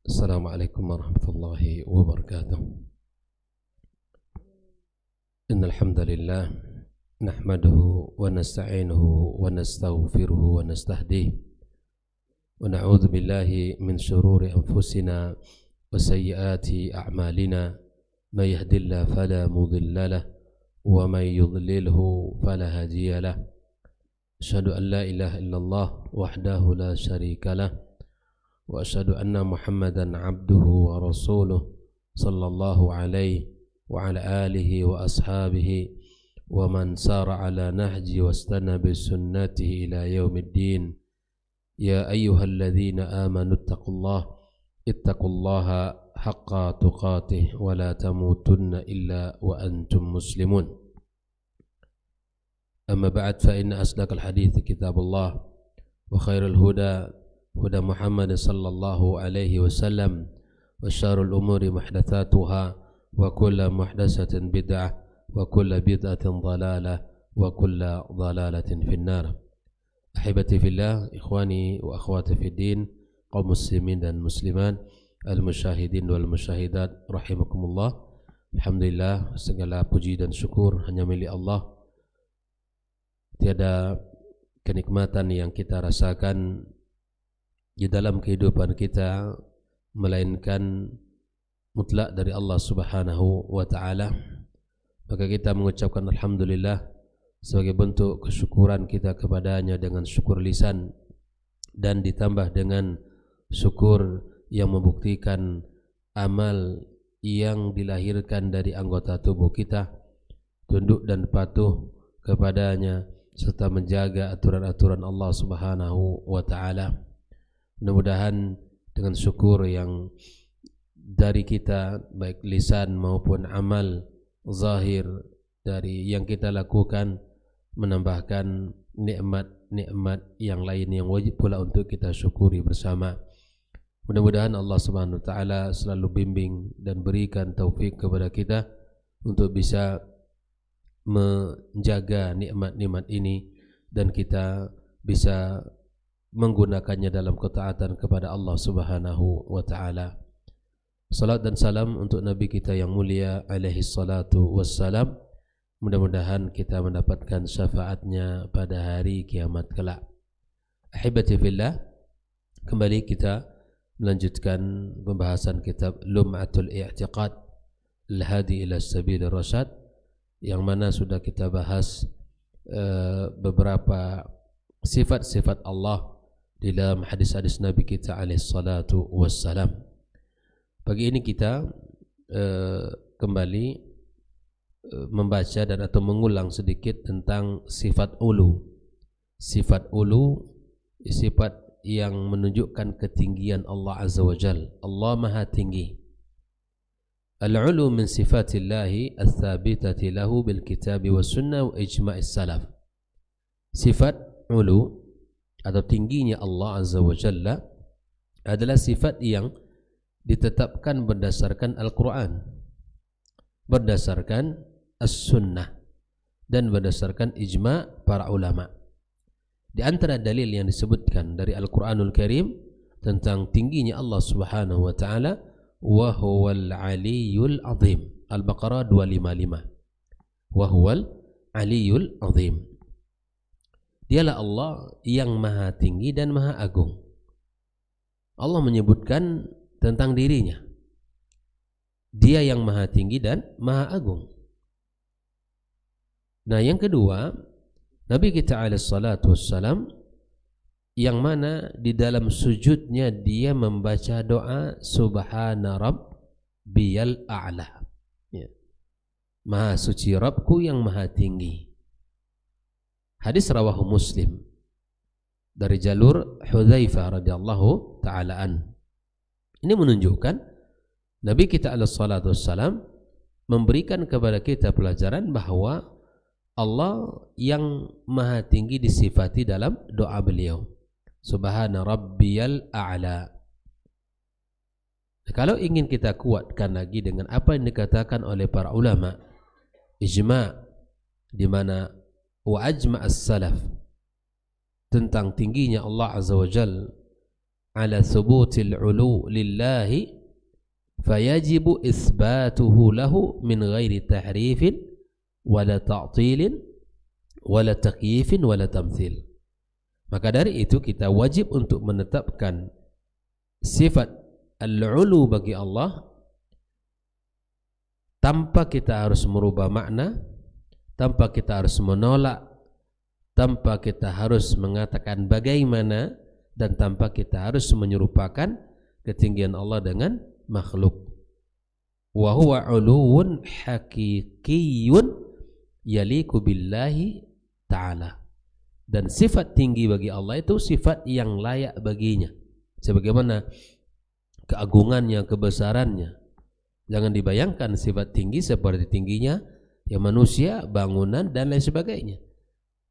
Assalamualaikum warahmatullahi wabarakatuh. Innal hamdalillah nahmaduhu wa nasta'inuhu wa nastaghfiruhu wa nastahdihi wa na'udzu billahi min shururi anfusina wa sayyiati a'malina may yahdihillahu fala mudilla lahu wa may yudlilhu fala hadiya lahu. Asyhadu an la ilaha illallah wahdahu la syarika lahu wa asyhadu anna Muhammadan abduhu wa rasuluh sallallahu alaihi wa ala alihi wa ashabihi wa man sara ala nahji wastana bi sunnatihi ila yaumiddin. Ya ayyuhalladzina amanu ittaqullaha haqqa tuqatih wa la tamutunna illa wa antum muslimun. Amma ba'd, fa inna asdaqal hadithi kitabullah wa khairal huda huda Muhammad sallallahu alaihi wasallam wa syarrul umuri muhdatsatuha wa kullu muhdatsatin bid'ah wa kullu bid'atin dhalalah wa kullu dhalalatin finnar. Ahibati fillah, ikhwani wa akhwati fid din, kaum muslimin dan muslimat, al-musyahidin wal musyahidat rahimakumullah. Alhamdulillah, segala puji dan syukur hanya milik Allah. Tiada kenikmatan yang kita rasakan di dalam kehidupan kita melainkan mutlak dari Allah Subhanahu wa ta'ala. Maka kita mengucapkan alhamdulillah sebagai bentuk kesyukuran kita kepadanya dengan syukur lisan dan ditambah dengan syukur yang membuktikan amal yang dilahirkan dari anggota tubuh kita, tunduk dan patuh kepadanya serta menjaga aturan-aturan Allah Subhanahu wa ta'ala. Mudah-mudahan dengan syukur yang dari kita, baik lisan maupun amal zahir dari yang kita lakukan, menambahkan nikmat-nikmat yang lain yang wajib pula untuk kita syukuri bersama. Mudah-mudahan Allah Subhanahu wa ta'ala selalu bimbing dan berikan taufik kepada kita untuk bisa menjaga nikmat-nikmat ini dan kita bisa menggunakannya dalam ketaatan kepada Allah Subhanahu wa ta'ala. Salat dan salam untuk Nabi kita yang mulia alaihi salatu wassalam. Mudah-mudahan kita mendapatkan syafaatnya pada hari kiamat kelak. Ahibati fillah, kembali kita melanjutkan pembahasan kitab Lum'atul I'tiqad Al-Hadi ila Sabilir Rasyad, yang mana sudah kita bahas beberapa sifat-sifat Allah di dalam hadis-hadis Nabi kita alaihi salatu wassalam. Pagi ini kita kembali membaca dan atau mengulang sedikit tentang sifat ulu. Sifat ulu, sifat yang menunjukkan ketinggian Allah Azza wa Jal. Allah Maha Tinggi. Al-ulu min sifatillahi ats-tsabitati lahu bil kitabi was sunnah wa ijma'is salaf. Sifat ulu atau tingginya Allah Azza wa Jalla adalah sifat yang ditetapkan berdasarkan Al-Quran, berdasarkan As-Sunnah, dan berdasarkan ijma' para ulama. Di antara dalil yang disebutkan dari Al-Quranul Karim tentang tingginya Allah Subhanahu wa ta'ala, wa huwal aliyyul azim. Al-Baqarah 255. Wa huwal aliyyul azim. Dialah Allah yang maha tinggi dan maha agung. Allah menyebutkan tentang dirinya, Dia yang maha tinggi dan maha agung. Nah, yang kedua, Nabi kita alaihi salatu wassalam, yang mana di dalam sujudnya dia membaca doa Subhana Rabbiyal A'la, ya. Maha suci Rabbku yang maha tinggi. Hadis rawahu Muslim dari jalur Hudzaifah radhiyallahu ta'ala an. Ini menunjukkan Nabi kita alaihi salatu wassalam memberikan kepada kita pelajaran bahwa Allah yang maha tinggi disifati dalam doa beliau, Subhana Rabbiyal A'la. Kalau ingin kita kuatkan lagi dengan apa yang dikatakan oleh para ulama, ijma', di mana wa ajma' as-salaf, tentang tingginya Allah Azza wa Jal ala thubutil ulu lillahi fayajibu isbatuhu lahu min ghairi tahrifin wala ta'tilin wala takyifin wala tamthil. Maka dari itu kita wajib untuk menetapkan sifat al-ulu bagi Allah tanpa kita harus merubah makna, tanpa kita harus menolak, tanpa kita harus mengatakan bagaimana, dan tanpa kita harus menyerupakan ketinggian Allah dengan makhluk. Wa huwa uluwun haqiqiyyun yaliku billahi ta'ala. Dan sifat tinggi bagi Allah itu sifat yang layak baginya, sebagaimana keagungannya, kebesarannya. Jangan dibayangkan sifat tinggi seperti tingginya ya manusia, bangunan dan lain sebagainya.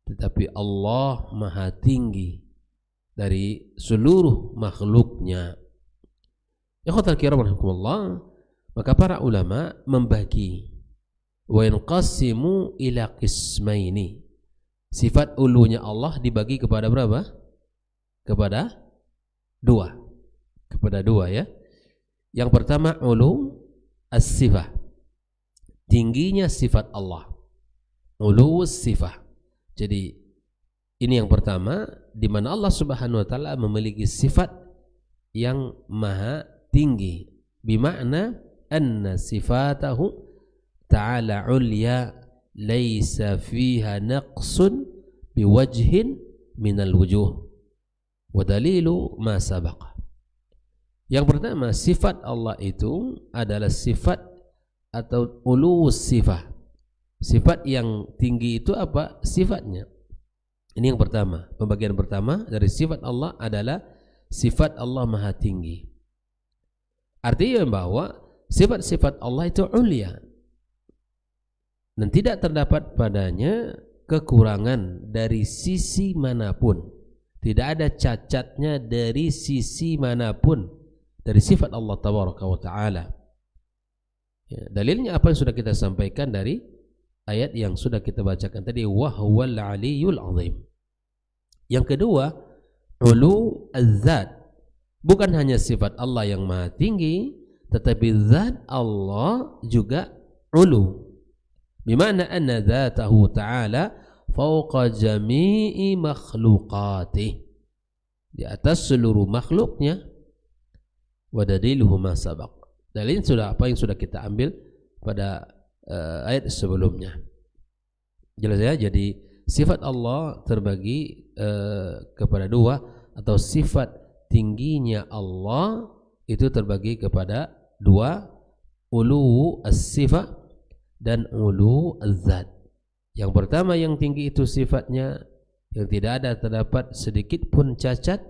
Tetapi Allah maha tinggi dari seluruh makhluknya. Ikhwatal kiram rahimakumullah, maka para ulama membagi wa yanqasimu ila qismaini. Sifat ulunya Allah dibagi kepada berapa? Kepada dua. Kepada dua ya. Yang pertama ulu as-sifah, tingginya sifat Allah, uluwus sifah. Jadi ini yang pertama, di mana Allah Subhanahu wa taala memiliki sifat yang maha tinggi, bimakna anna sifatahu ta'ala ulya laisa fiha naqsun biwajhin minal wujuh wa dalilu ma sabaqa. Yang pertama, sifat Allah itu adalah sifat atau uluwus sifah. Sifat yang tinggi itu apa? Sifatnya. Ini yang pertama. Pembagian pertama dari sifat Allah adalah sifat Allah maha tinggi. Artinya bahwa sifat-sifat Allah itu ulia dan tidak terdapat padanya kekurangan dari sisi manapun. Tidak ada cacatnya dari sisi manapun dari sifat Allah tabaraka wa taala. Ya, dalilnya apa yang sudah kita sampaikan dari ayat yang sudah kita bacakan tadi, wa huwal aliyyul azim. Yang kedua, ulu az-zat. Bukan hanya sifat Allah yang maha tinggi, tetapi zat Allah juga ulu. Bimana anna dzatahu ta'ala fawqa jami'i makhluqatih. Di atas seluruh makhluknya. Wa daliluhu ma sabaq. Dalil sudah apa yang sudah kita ambil pada ayat sebelumnya. Jelas ya, jadi sifat Allah terbagi kepada dua, atau sifat tingginya Allah itu terbagi kepada dua, ulu as-sifat dan ulu az-zat. Yang pertama yang tinggi itu sifatnya yang tidak ada terdapat sedikit pun cacat,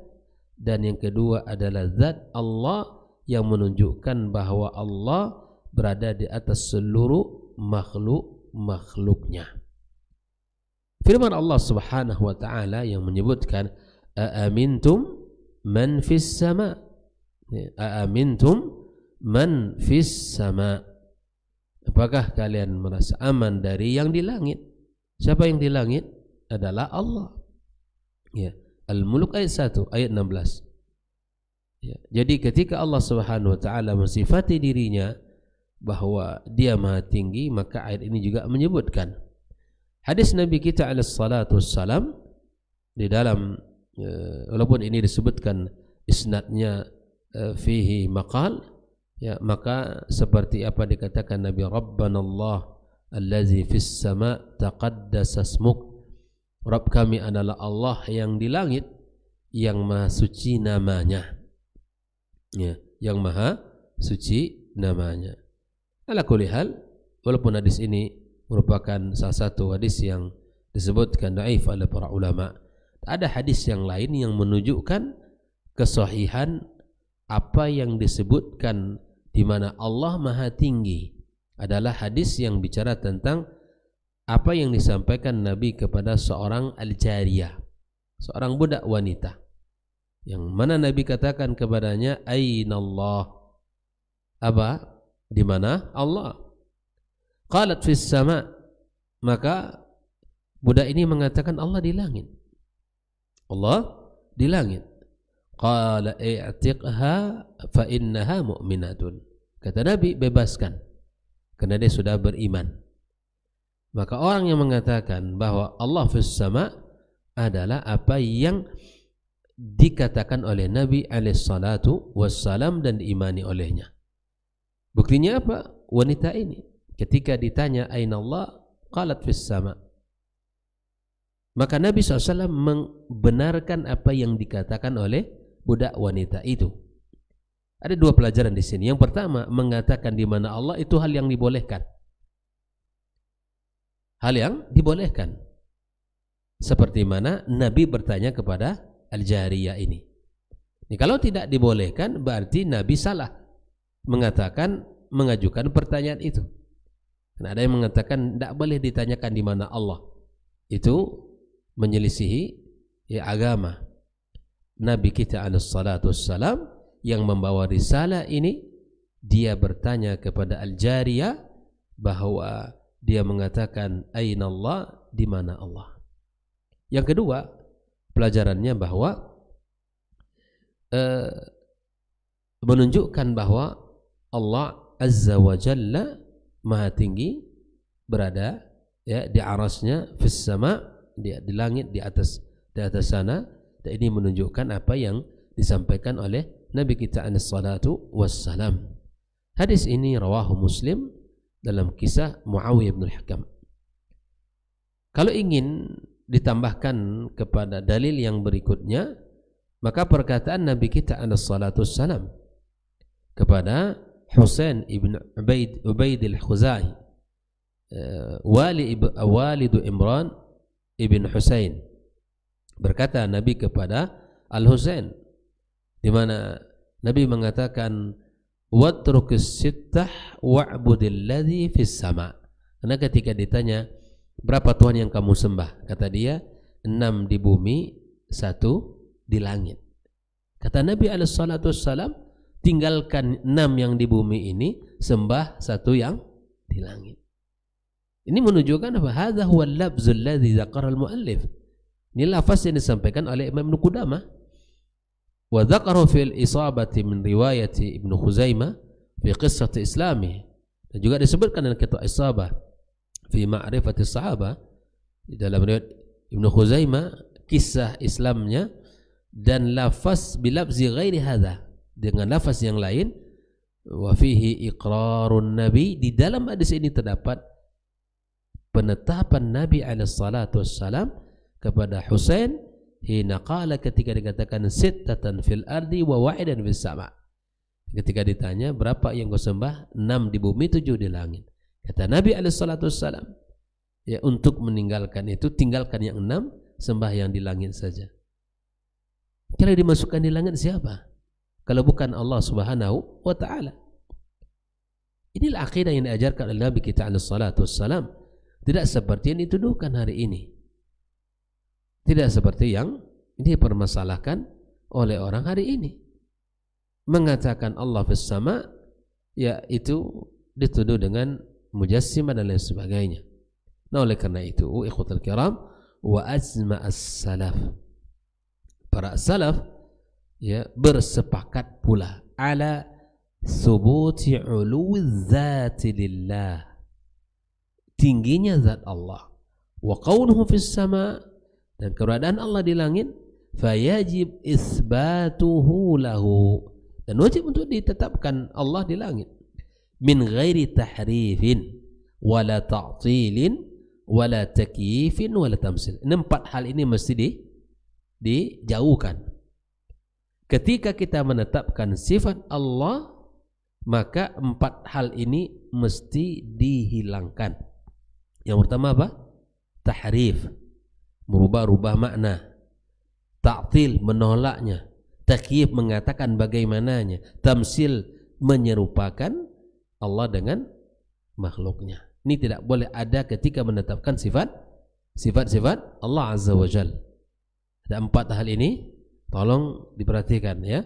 dan yang kedua adalah zat Allah yang menunjukkan bahwa Allah berada di atas seluruh makhluknya. Firman Allah Subhanahu wa taala yang menyebutkan aamintum man fis sama, aamintum man fis sama. Apakah kalian merasa aman dari yang di langit? Siapa yang di langit? Adalah Allah. Ya, Al-Mulk ayat 1 ayat 16. Ya, jadi ketika Allah Subhanahu wa taala mensifati dirinya bahwa Dia Maha Tinggi, maka ayat ini juga menyebutkan. Hadis Nabi kita alaihi salatu wassalam di dalam walaupun ini disebutkan isnadnya fihi maqal, ya, maka seperti apa dikatakan Nabi, Rabbanallah allazi fis sama taqaddasa ismuk. Rabb kami adalah Allah yang di langit, yang maha suci namanya. Ya, yang maha suci namanya. Ala kulli hal, walaupun hadis ini merupakan salah satu hadis yang disebutkan dhaif oleh para ulama, ada hadis yang lain yang menunjukkan kesahihan apa yang disebutkan di mana Allah Maha Tinggi. Adalah hadis yang bicara tentang apa yang disampaikan Nabi kepada seorang al-jariyah, seorang budak wanita, yang mana Nabi katakan kepadanya, Ainallah, apa? Di mana Allah? Qalat fis sama. Maka budak ini mengatakan Allah di langit. Allah di langit. Qala i'tiqha fa innaha mu'minatun. Kata Nabi, bebaskan karena dia sudah beriman. Maka orang yang mengatakan bahwa Allah fis sama adalah apa yang dikatakan oleh Nabi alaihi salatu wassalam dan diimani olehnya. Buktinya apa? Wanita ini ketika ditanya aina Allah, qalat fis sama. Maka Nabi SAW membenarkan apa yang dikatakan oleh budak wanita itu. Ada dua pelajaran di sini. Yang pertama, mengatakan di mana Allah itu hal yang dibolehkan. Hal yang dibolehkan. Seperti mana Nabi bertanya kepada Al-Jariyah ini. Kalau tidak dibolehkan, berarti Nabi salah mengajukan pertanyaan itu. Karena ada yang mengatakan tidak boleh ditanyakan di mana Allah. Itu menyelisihi agama Nabi kita alaihi salatu wassalam yang membawa risalah ini. Dia bertanya kepada Al-Jariyah bahwa dia mengatakan aina Allah, di mana Allah. Yang kedua, pelajarannya bahwa menunjukkan bahwa Allah azza wa jalla maha tinggi berada di arasnya fis sama, di langit di atas sana. Dan ini menunjukkan apa yang disampaikan oleh Nabi kita alaihi salatu wassalam. Hadis ini rawahu Muslim dalam kisah Muawiyah bin Al-Hakam. Kalau ingin ditambahkan kepada dalil yang berikutnya, maka perkataan Nabi kita alaihi salatu wassalam kepada Husain ibn Ubaid al-Khuzai, walidu Imran Ibn Husain, berkata Nabi kepada Al-Husain, di mana Nabi mengatakan watrukis sittah wa'budilladzi fis sama. Karena ketika ditanya berapa Tuhan yang kamu sembah, kata dia 6 di bumi, 1 di langit. Kata Nabi alaihi salatu wassalam, tinggalkan 6 yang di bumi ini, sembah 1 yang di langit. Ini menunjukkan apa? Hadza huwa al-lafzul ladzi dzakara al-muallif. Ini lafaz yang disampaikan oleh Imam Ibnu Qudamah. Wa dzakara fil isabati min riwayati Ibnu Khuzaimah fi qissati islami. Dan juga disebutkan dalam kitab Isabah fi ma'rifati sahabah, di dalam riwayat Ibnu Khuzaimah kisah Islamnya, dan lafaz bilafzi ghairi hadza, dengan lafaz yang lain. Wa fihi iqrarun nabi, di dalam hadis ini terdapat penetapan Nabi alaihi salatu wassalam kepada Husain hina qala, ketika dikatakan sittatan fil ardi wa wahidan fis sama. Ketika ditanya berapa yang kau sembah, 6 di bumi, 7 di langit. Kata Nabi alaihi salatu wassalam, ya untuk meninggalkan itu, tinggalkan yang 6, sembah yang di langit saja. Kalau dimasukkan di langit siapa kalau bukan Allah subhanahu wa ta'ala? Inilah akidah yang diajarkan oleh Nabi kita alaihi salatu wassalam. Tidak seperti yang dituduhkan hari ini. Tidak seperti yang dipermasalahkan oleh orang hari ini. Mengatakan Allah fis sama, ya itu dituduh dengan mujassimah dan lain sebagainya. Nah, oleh karena itu, ikhwatul kiram, wa azma as-salaf, para salaf ya bersepakat pula ala thubuti uluwi dzati lillah, tingginya zat Allah, wa qawluhu fis sama, dan keberadaan Allah di langit, fayajib isbatuhu lahu, dan wajib untuk ditetapkan Allah di langit, min ghairi tahrifin wala ta'tilin wala takyifin wala tamsil. 4 hal ini mesti dijauhkan. Ketika kita menetapkan sifat Allah, maka 4 hal ini mesti dihilangkan. Yang pertama apa? Tahrif, merubah-rubah makna. Ta'til, menolaknya. Takyif, mengatakan bagaimananya. Tamsil, menyerupakan Allah dengan makhluknya. Ini tidak boleh ada ketika menetapkan sifat-sifat Allah Azza wa Jalla. Ada 4 hal ini, tolong diperhatikan ya.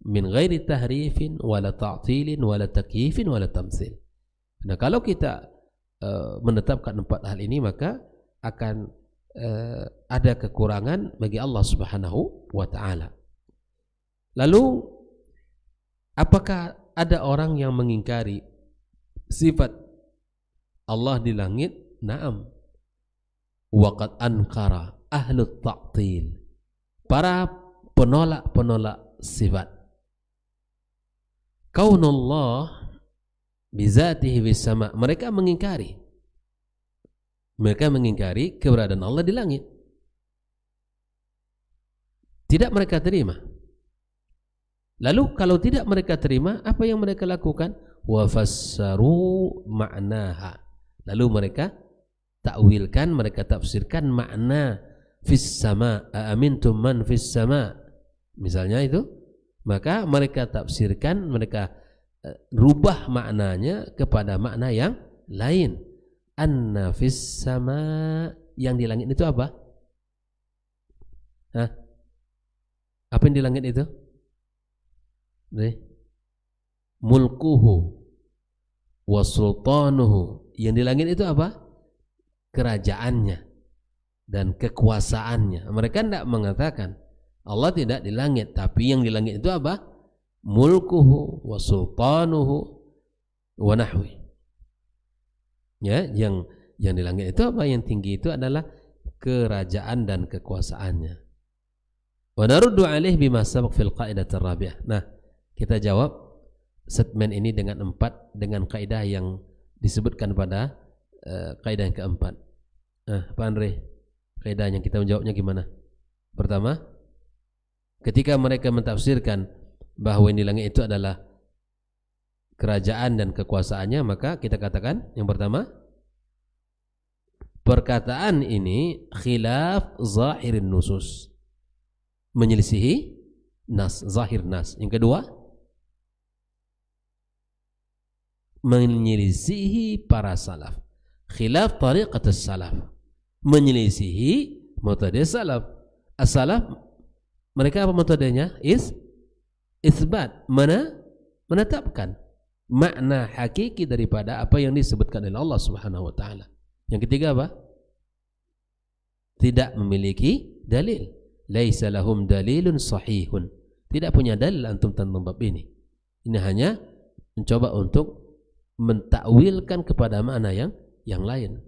Min ghairi tahrifin wala ta'tilin wala takyifin wala tamsil. Nah, kalau kita menetapkan 4 hal ini, maka akan ada kekurangan bagi Allah Subhanahu wa taala. Lalu apakah ada orang yang mengingkari sifat Allah di langit? Naam. Waqad ankara ahlut ta'til, para penolak-penolak sifat. Kaunullah bizatihi fis sama, mereka mengingkari keberadaan Allah di langit. Tidak mereka terima. Lalu kalau tidak mereka terima, apa yang mereka lakukan? Wa fassaru ma'naha, lalu mereka takwilkan, mereka tafsirkan makna fis sama, amintum man fis sama, misalnya itu, maka mereka tafsirkan, mereka rubah maknanya kepada makna yang lain. Anna fis sama, yang di langit itu apa? Hah? Apa yang di langit itu? Mulkuhu wa sultanuhu, yang di langit itu apa? Kerajaannya dan kekuasaannya. Mereka tidak mengatakan Allah tidak di langit, tapi yang di langit itu apa? Mulkuhu wa sultanuhu wa nahwi. Ya, yang di langit itu apa? Yang tinggi itu adalah kerajaan dan kekuasaannya. Wa naruddu alaih bima sabaq fil qaidah ar-rabi'ah. Nah, kita jawab statement ini dengan kaidah yang disebutkan pada kaidah yang keempat. Pak Andre, kaidah yang kita menjawabnya gimana? Pertama, ketika mereka mentafsirkan bahwa yang di langit itu adalah kerajaan dan kekuasaannya, maka kita katakan yang pertama, perkataan ini khilaf zahirin nusus, menyelisihi nas, zahir nas. Yang kedua, menyelisihi para salaf, khilaf tariqatus salaf, menyelisihi metode salaf. As-salaf mereka apa metodenya? Isbat, menetapkan makna hakiki daripada apa yang disebutkan oleh Allah Subhanahu wa taala. Yang ketiga apa? Tidak memiliki dalil. Laisa lahum dalilun sahihun. Tidak punya dalil antum tentang bab ini. Ini hanya mencoba untuk mentakwilkan kepada makna yang lain.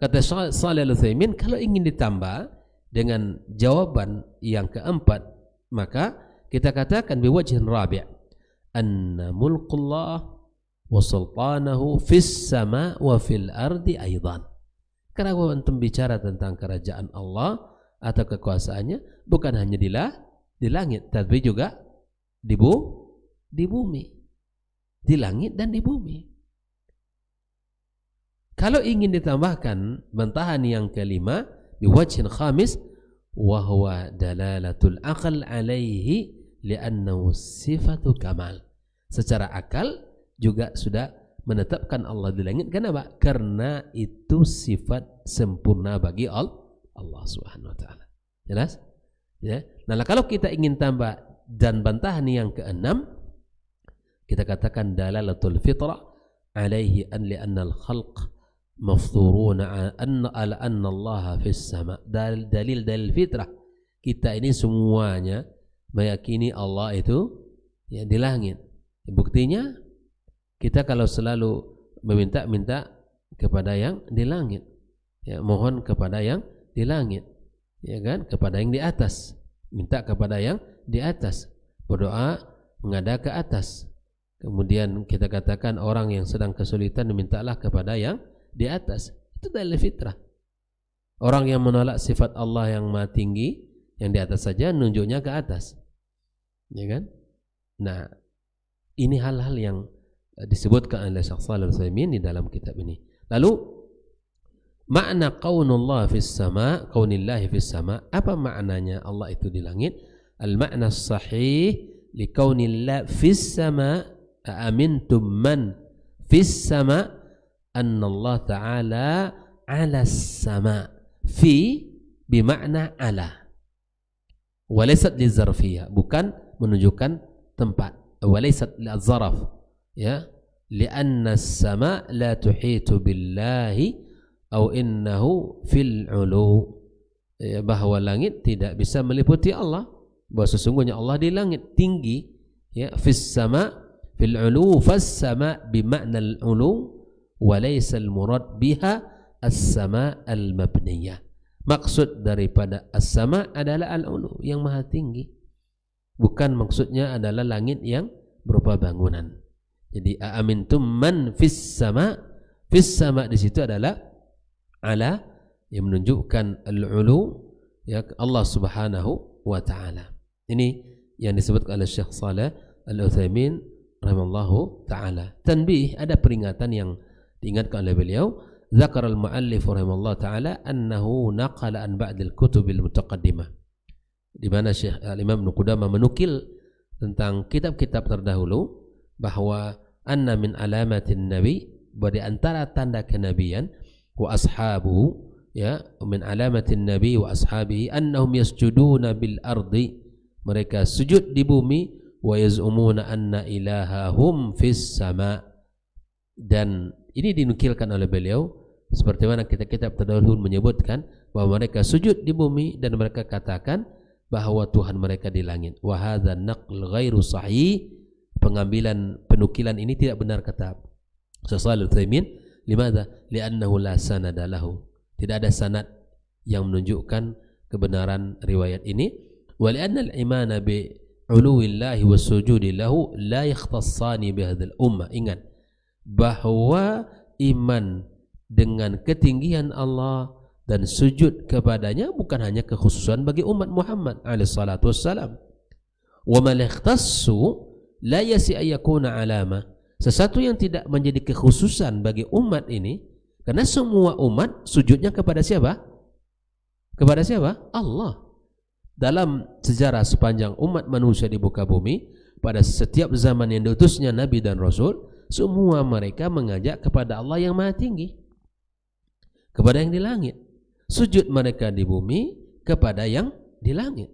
Kata Shalih Al-Utsaimin, kalau ingin ditambah dengan jawaban yang keempat, maka kita katakan biwajhin rabi', anna mulkullah wa sultanahu fis sama wa fil ardi aidan. Karena antum bicara tentang kerajaan Allah atau kekuasaannya bukan hanya di langit, tapi juga di bumi. Di langit dan di bumi. Kalau ingin ditambahkan bantahan yang kelima, biwajhin khamis, wa huwa dalalatul aqal alaihi li'annahu sifatu kamal. Secara akal juga sudah menetapkan Allah di langit. Kenapa? Karena itu sifat sempurna bagi Allah Subhanahu wa taala. Jelas? Ya. Nah, kalau kita ingin tambah dan bantahan yang keenam, kita katakan dalalatul fitrah alaihi an li'anna al-khalq mafthuruna ala anna Allah fis sama. Dalil fitrah kita ini semuanya meyakini Allah itu ya di langit. Buktinya kita kalau selalu meminta kepada yang di langit, ya, mohon kepada yang di langit, ya kan, kepada yang di atas, minta kepada yang di atas, berdoa menghadap ke atas. Kemudian kita katakan orang yang sedang kesulitan mintalah kepada yang di atas. Itu dalil fitrah. Orang yang menolak sifat Allah yang maha tinggi, yang di atas saja, nunjuknya ke atas, ya kan? Nah, ini hal-hal yang disebutkan oleh Syekh Shalih Al-Utsaimin di dalam kitab ini. Lalu makna qaunullah fis sama, qaunillahi fis sama, apa maknanya Allah itu di langit? Al-makna sahih li qaunillah fis sama, amintum man fis sama, anna Allah ta'ala ala sama, fi bimakna ala, walaysat lizarfiyah, bukan menunjukkan tempat, walaysat lizaraf, ya, lianna as-sama la tuhitu billahi au innahu fil ulu, ya, bahwa langit tidak bisa meliputi Allah, bahwa sesungguhnya Allah di langit tinggi, ya, fis sama fil ulu, fas sama bimakna al ulu wa laysa al murad biha as-sama al mabniyah. Maksud daripada as-sama adalah al-ulu, yang maha tinggi. Bukan maksudnya adalah langit yang berupa bangunan. Jadi aamintum man fis sama, fis sama di situ adalah ala, yang menunjukkan al-ulu, ya, Allah Subhanahu wa taala. Ini yang disebut oleh Syekh Shalih Al-Utsaimin rahimallahu taala. Tanbih, ada peringatan yang diingatkan oleh beliau. Zakar al-muallif rahimahullah ta'ala annahu naqala an ba'dil kutubil mutaqaddimah, di mana Syekh Al-Imam Ibnu Qudamah menukil tentang kitab-kitab terdahulu bahwa anna min alamatin nabi, bahwa di antara tanda kenabian, wa ashabuhu, ya, min alamatin nabi wa ashabihi annahum yasjuduna bil ardi, mereka sujud di bumi, wa yaz'umuna anna ilahahum fis sama, dan ini dinukilkan oleh beliau seperti mana kitab-kitab terdahulu menyebutkan bahwa mereka sujud di bumi dan mereka katakan bahwa Tuhan mereka di langit. Wa hadza naql ghairu sahih, pengambilan penukilan ini tidak benar, kata Syekh Shalih Al-Utsaimin. Limadza? Li'annahu la sanada lahu, tidak ada sanad yang menunjukkan kebenaran riwayat ini. Wa li'anna al-imana bi 'uluwillahi was-sujudi lahu la yakhtassani bi hadzal ummah. Ingat bahwa iman dengan ketinggian Allah dan sujud kepadanya bukan hanya kekhususan bagi umat Muhammad alaihi salatu wassalam. Wa man ikhtassu la yasi ayakuna alama, sesuatu yang tidak menjadi kekhususan bagi umat ini, karena semua umat sujudnya kepada siapa? Kepada siapa? Allah. Dalam sejarah sepanjang umat manusia di muka bumi, pada setiap zaman yang diutusnya Nabi dan Rasul, semua mereka mengajak kepada Allah yang maha tinggi, kepada yang di langit. Sujud mereka di bumi kepada yang di langit,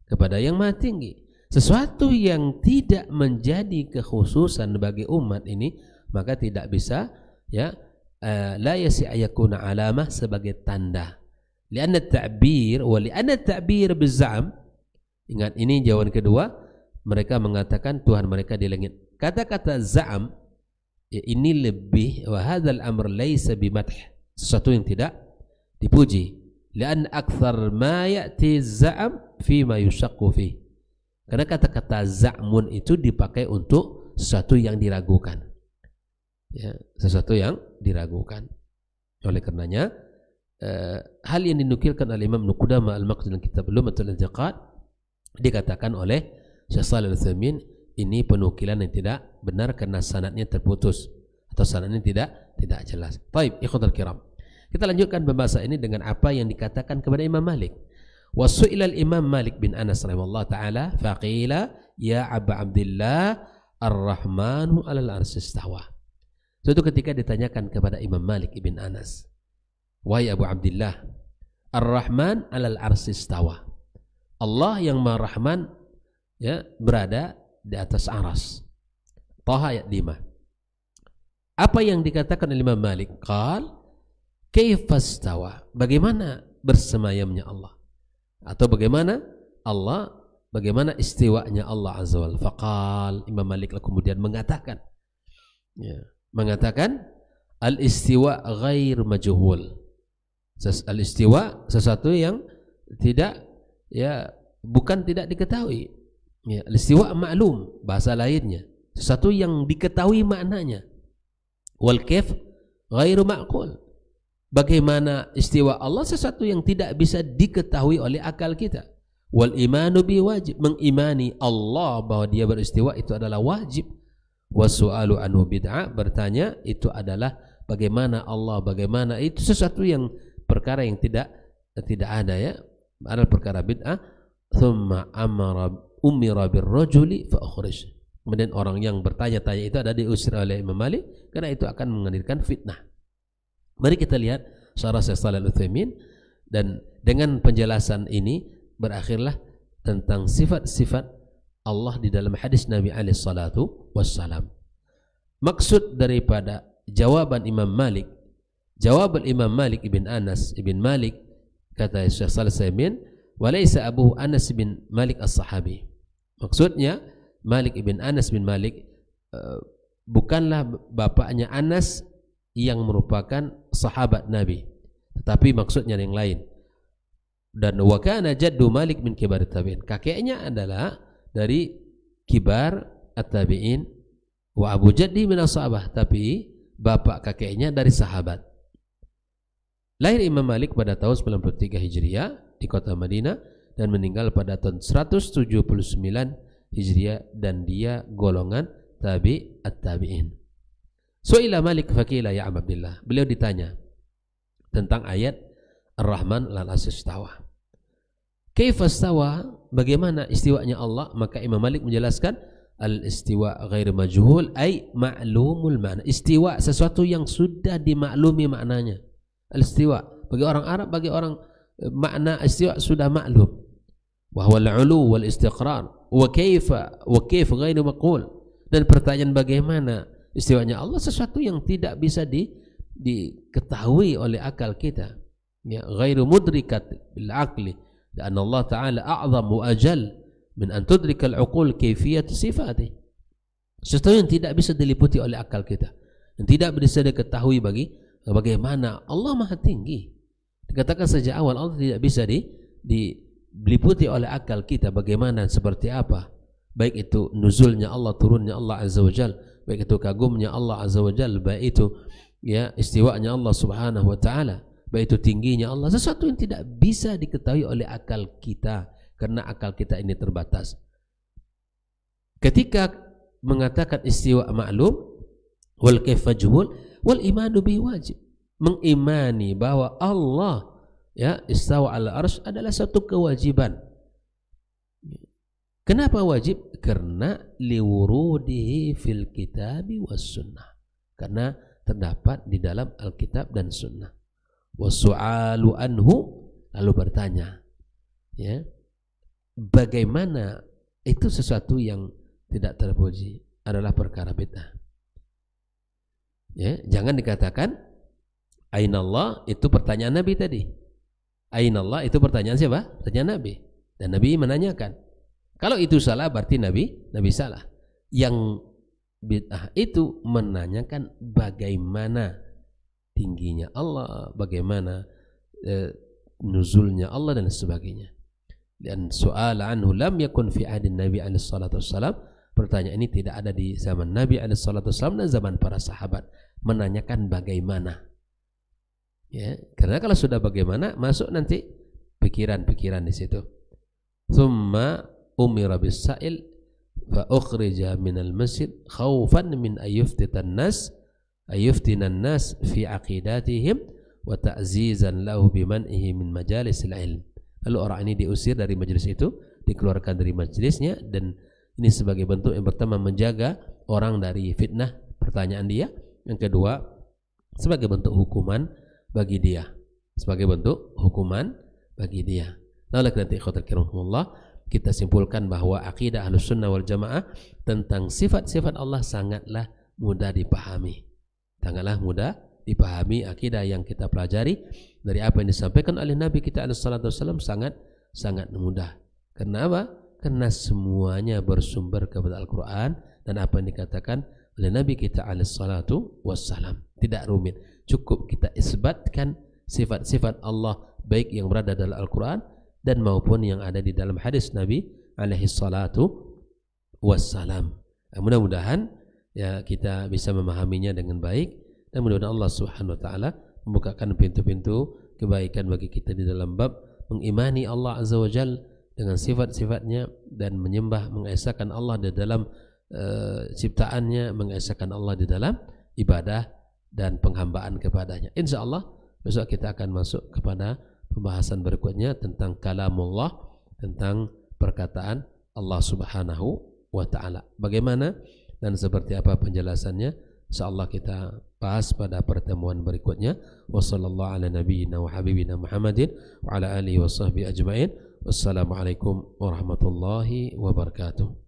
kepada yang maha tinggi. Sesuatu yang tidak menjadi kekhususan bagi umat ini, maka tidak bisa, ya, la yasi ayakuna alamah, sebagai tanda. Lianna ta'bir wa lianna ta'bir biz'am. Ingat, ini jawaban kedua. Mereka mengatakan Tuhan mereka di langit. Kata-kata za'am, ya, ini lebih, wa hadzal amr laisa bimadh, sesuatu yang tidak dipuji. Lian akthar ma ya'ti za'am fi ma yushaqqu fi, karena kata-kata za'mun itu dipakai untuk sesuatu yang diragukan, ya, sesuatu yang diragukan. Oleh karenanya hal yang dinukilkan oleh Imam Ibnu Qudamah al-Maqdisi dalam kitab Lum'atul I'tiqad, dikatakan oleh Syekh Shalih Al-Utsaimin ini penukilan yang tidak benar karena sanadnya terputus atau sanadnya tidak jelas. Baik, ikhwatul kiram. Kita lanjutkan pembahasan ini dengan apa yang dikatakan kepada Imam Malik. Wasu'ila al-Imam Malik bin Anas rahimahullah ta'ala faqila ya Aba Abdillah ar-Rahmanu 'alal 'arsy istawa. Suatu ketika ditanyakan kepada Imam Malik ibn Anas, wahai Abu Abdillah, ar-Rahman 'alal 'arsy istawa, Allah yang Maha Rahman, ya, berada di atas aras. Taha ayat 5. Apa yang dikatakan oleh Imam Malik? Qal kaifastawa, bagaimana bersemayamnya Allah, atau bagaimana istiwanya Allah azza wal. Faqal, Imam Malik kemudian mengatakan, ya, al-istiwa ghair majhul. Al-istiwa sesuatu yang tidak, ya, bukan tidak diketahui. Ya, al-istiwa maklum, bahasa lainnya sesuatu yang diketahui maknanya. Wal kaif ghairu ma'qul, bagaimana istiwa Allah sesuatu yang tidak bisa diketahui oleh akal kita. Wal imanu bi wajib, mengimani Allah bahwa dia beristiwa itu adalah wajib. Wasu'alu anhu bid'ah, bertanya itu adalah bagaimana Allah, bagaimana itu sesuatu yang perkara yang tidak ada, ya, adalah perkara bid'ah. Thumma umira birrajuli fa ukhrij, kemudian orang yang bertanya-tanya itu ada diusir oleh Imam Malik karena itu akan menghadirkan fitnah. Mari kita lihat syarah Syekh Shalih Al-Utsaimin, dan dengan penjelasan ini berakhirlah tentang sifat-sifat Allah di dalam hadis Nabi alaihi salatu wassalam. Maksud daripada jawaban Imam Malik Jawab Imam Malik ibn Anas ibn Malik, kata Syekh Shalih Utsaimin, walaysa abuhu Anas bin Malik as-sahabi. Maksudnya Malik ibn Anas bin Malik bukanlah bapaknya Anas yang merupakan sahabat Nabi, tetapi maksudnya yang lain. Dan wa kana jaddu Malik min kibar tabi'in, kakeknya adalah dari kibar at-tabi'in, wa abu jaddi min as-sahabah, tapi bapak kakeknya dari sahabat. Lahir Imam Malik pada tahun 93 Hijriah di kota Madinah dan meninggal pada tahun 179 Hijriah, dan dia golongan at-tabi'in. Su'ila Malik faqila ya Abdullah, beliau ditanya tentang ayat Ar-Rahman 'alal 'arsy istawa. Kaifa istawa, bagaimana istiwanya Allah? Maka Imam Malik menjelaskan al-istiwa ghair majhul ay ma'lumul ma'na. Istiwa sesuatu yang sudah dimaklumi maknanya. Al-istiwa bagi orang Arab, bagi orang makna istiwa sudah maklum. Wa huwa al-'ulu wal istiqrar. Wa kaifa ghairu maqul. Dan pertanyaan bagaimana istiwanya Allah, sesuatu yang tidak bisa diketahui oleh akal kita. Ya, ghairu mudrikat bil aqli. Dan Allah Ta'ala a'zam wa ajal min an tudrika al-uqul kaifiyat sifatih. Sesuatu yang tidak bisa diliputi oleh akal kita, yang tidak bisa diketahui bagaimana Allah Maha Tinggi. Dikatakan sejak awal Allah tidak bisa diliputi oleh akal kita bagaimana, seperti apa, baik itu nuzulnya Allah, turunnya Allah Azza wa Jal, baik itu kagumnya Allah Azza wa Jal, baik itu ya istiwanya Allah Subhanahu wa Ta'ala, baik itu tingginya Allah. Sesuatu yang tidak bisa diketahui oleh akal kita, karena akal kita ini terbatas. Ketika mengatakan istiwa maklum wal kaif majhul wal imanu bi wajib, mengimani bahwa Allah ya istawa ala arsy adalah satu kewajiban. Kenapa wajib? Karena liwurudihi fil kitabi was sunnah, karena terdapat di dalam Alkitab dan Sunnah. Wasu'alu anhu, lalu bertanya, ya, bagaimana itu sesuatu yang tidak terpuji adalah perkara bid'ah. Ya, jangan dikatakan ainallah, itu pertanyaan Nabi tadi. Ainallah itu pertanyaan siapa? Pertanyaan Nabi. Dan Nabi menanyakan. Kalau itu salah berarti Nabi salah. Yang bid'ah itu menanyakan bagaimana tingginya Allah, bagaimana nuzulnya Allah dan sebagainya. Dan soal anhu lam yakun fi ahdin Nabi alaihi salatu wassalam, pertanyaan ini tidak ada di zaman Nabi alaihi salatu wassalam dan zaman para sahabat, menanyakan bagaimana. Ya, karena kalau sudah bagaimana masuk nanti pikiran-pikiran di situ. Tsumma umira bis-sa'il fa ukhrija minal masjid khaufan min ayyuftinan nas fi aqidatihim wa ta'zizan lahu biman'ihi min majalisil ilm. Lalu orang ini diusir dari majelis itu, dikeluarkan dari majelisnya, dan ini sebagai bentuk yang pertama menjaga orang dari fitnah pertanyaan dia, yang kedua sebagai bentuk hukuman bagi dia, Nah, oleh karena itu ikhwatal kiramullah, kita simpulkan bahwa akidah Ahlussunnah wal Jamaah tentang sifat-sifat Allah sangatlah mudah dipahami. Akidah yang kita pelajari dari apa yang disampaikan oleh Nabi kita alaihi salatu wasallam sangat mudah. Karena apa? Karena semuanya bersumber kepada Al-Quran dan apa yang dikatakan oleh Nabi kita alaihi salatu wasallam. Tidak rumit, cukup kita isbatkan sifat-sifat Allah baik yang berada dalam Al-Quran dan maupun yang ada di dalam hadis Nabi alaihi salatu wassalam. Mudah-mudahan ya kita bisa memahaminya dengan baik, dan mudah-mudahan Allah Subhanahu wa taala membukakan pintu-pintu kebaikan bagi kita di dalam bab mengimani Allah Azza wa Jalla dengan sifat-sifatnya dan menyembah, mengesahkan Allah di dalam ciptaannya, mengesahkan Allah di dalam ibadah dan penghambaan kepadanya. Insyaallah besok kita akan masuk kepada pembahasan berikutnya tentang kalamullah, tentang perkataan Allah Subhanahu wa taala. Bagaimana dan seperti apa penjelasannya, insyaallah kita bahas pada pertemuan berikutnya. Wassallallahu ala nabiyyina wa habibina Muhammadin wa ala alihi washabbihi ajmain. Wassalamualaikum warahmatullahi wabarakatuh.